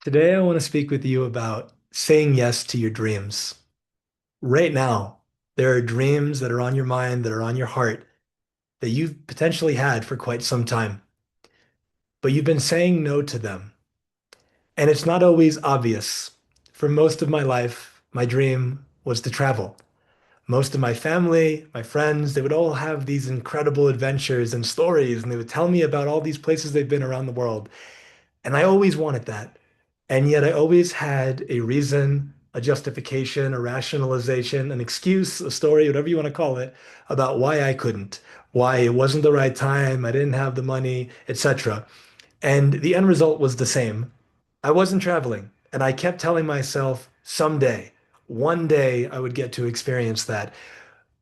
Today, I want to speak with you about saying yes to your dreams. Right now, there are dreams that are on your mind, that are on your heart, that you've potentially had for quite some time, but you've been saying no to them. And it's not always obvious. For most of my life, my dream was to travel. Most of my family, my friends, they would all have these incredible adventures and stories, and they would tell me about all these places they've been around the world. And I always wanted that. And yet I always had a reason, a justification, a rationalization, an excuse, a story, whatever you want to call it, about why I couldn't, why it wasn't the right time, I didn't have the money, etc. And the end result was the same. I wasn't traveling, and I kept telling myself someday, one day I would get to experience that.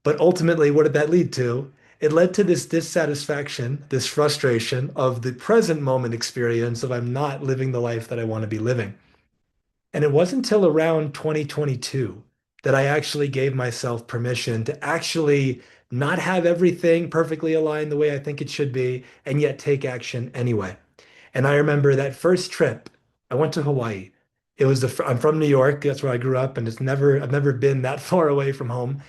But ultimately, what did that lead to? It led to this dissatisfaction, this frustration of the present moment experience of I'm not living the life that I want to be living. And it wasn't until around 2022 that I actually gave myself permission to actually not have everything perfectly aligned the way I think it should be, and yet take action anyway. And I remember that first trip, I went to Hawaii. I'm from New York, that's where I grew up, and I've never been that far away from home.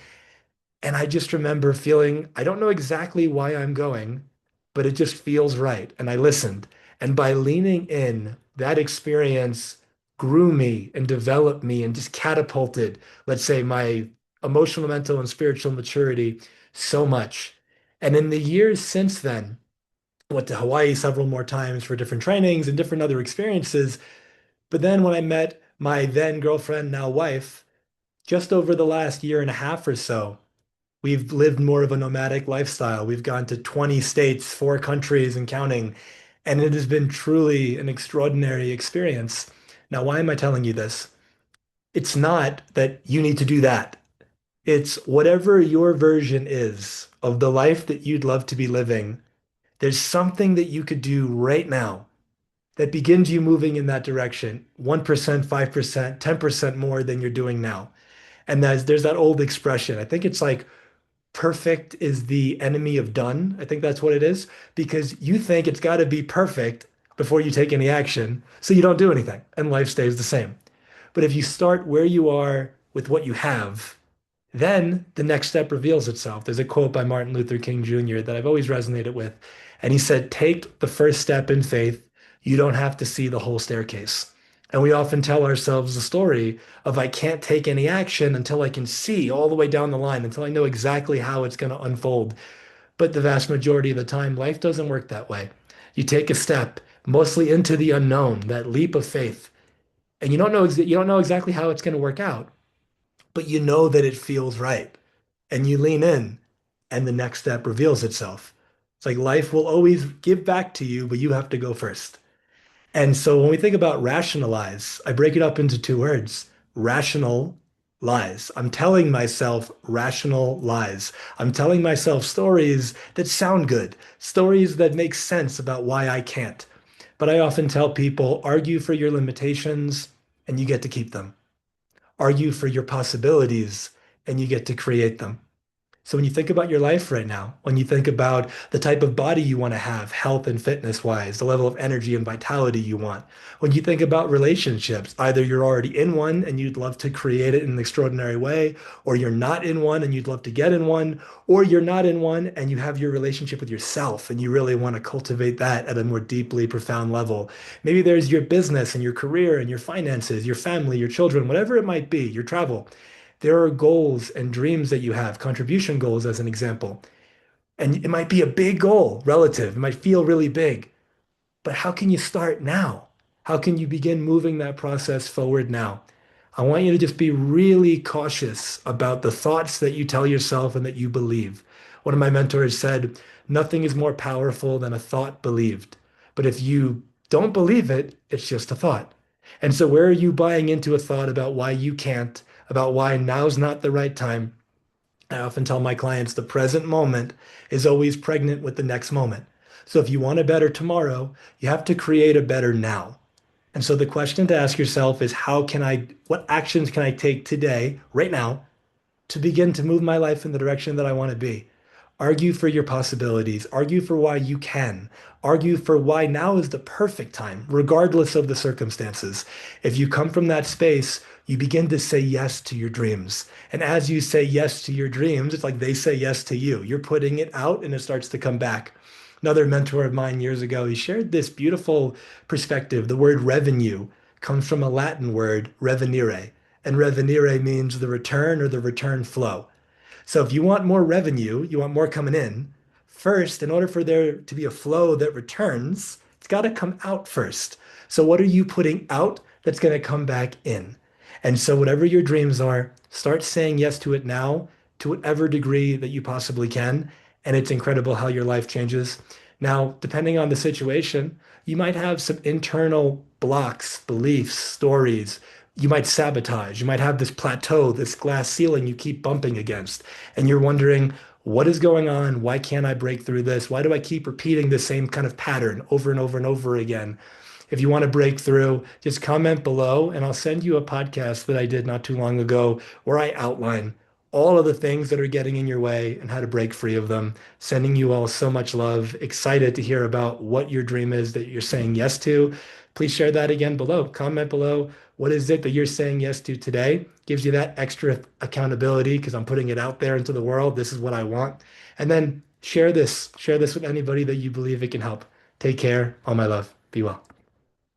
And I just remember feeling, I don't know exactly why I'm going, but it just feels right. And I listened. And by leaning in, that experience grew me and developed me and just catapulted, let's say, my emotional, mental, and spiritual maturity so much. And in the years since then, I went to Hawaii several more times for different trainings and different other experiences. But then when I met my then girlfriend, now wife, just over the last year and a half or so, we've lived more of a nomadic lifestyle. We've gone to 20 states, 4 countries, and counting. And it has been truly an extraordinary experience. Now, why am I telling you this? It's not that you need to do that. It's whatever your version is of the life that you'd love to be living. There's something that you could do right now that begins you moving in that direction 1%, 5%, 10% more than you're doing now. And there's that old expression. I think it's like perfect is the enemy of done. I think that's what it is because you think it's got to be perfect before you take any action. So you don't do anything and life stays the same. But if you start where you are with what you have, then the next step reveals itself. There's a quote by Martin Luther King Jr. that I've always resonated with. And he said, take the first step in faith. You don't have to see the whole staircase. And we often tell ourselves the story of I can't take any action until I can see all the way down the line, until I know exactly how it's going to unfold. But the vast majority of the time, life doesn't work that way. You take a step, mostly into the unknown, that leap of faith, and you don't know exactly how it's going to work out, but you know that it feels right and you lean in and the next step reveals itself. It's like life will always give back to you, but you have to go first. And so when we think about rationalize, I break it up into 2 words, rational lies. I'm telling myself rational lies. I'm telling myself stories that sound good, stories that make sense about why I can't. But I often tell people argue for your limitations and you get to keep them. Argue for your possibilities and you get to create them. So when you think about your life right now, when you think about the type of body you want to have, health and fitness wise, the level of energy and vitality you want, when you think about relationships, either you're already in one and you'd love to create it in an extraordinary way, or you're not in one and you'd love to get in one, or you're not in one and you have your relationship with yourself and you really want to cultivate that at a more deeply profound level. Maybe there's your business and your career and your finances, your family, your children, whatever it might be, your travel. There are goals and dreams that you have, contribution goals as an example. And it might be a big goal relative, it might feel really big, but how can you start now? How can you begin moving that process forward now? I want you to just be really cautious about the thoughts that you tell yourself and that you believe. One of my mentors said, nothing is more powerful than a thought believed. But if you don't believe it, it's just a thought. And so, where are you buying into a thought about why you can't, about why now's not the right time? I often tell my clients the present moment is always pregnant with the next moment. So if you want a better tomorrow, you have to create a better now. And so the question to ask yourself is what actions can I take today, right now, to begin to move my life in the direction that I want to be? Argue for your possibilities. Argue for why you can. Argue for why now is the perfect time, regardless of the circumstances. If you come from that space, you begin to say yes to your dreams. And as you say yes to your dreams, it's like they say yes to you. You're putting it out and it starts to come back. Another mentor of mine years ago, he shared this beautiful perspective. The word revenue comes from a Latin word, revenire, and revenire means the return or the return flow. So if you want more revenue, you want more coming in, first, in order for there to be a flow that returns, it's got to come out first. So what are you putting out that's going to come back in? And so whatever your dreams are, start saying yes to it now to whatever degree that you possibly can. And it's incredible how your life changes. Now, depending on the situation, you might have some internal blocks, beliefs, stories. You might sabotage. You might have this plateau, this glass ceiling you keep bumping against. And you're wondering, what is going on? Why can't I break through this? Why do I keep repeating the same kind of pattern over and over and over again? If you want to break through, just comment below and I'll send you a podcast that I did not too long ago where I outline all of the things that are getting in your way and how to break free of them. Sending you all so much love. Excited to hear about what your dream is that you're saying yes to. Please share that again below. Comment below. What is it that you're saying yes to today? Gives you that extra accountability because I'm putting it out there into the world. This is what I want. And then share this. Share this with anybody that you believe it can help. Take care. All my love. Be well.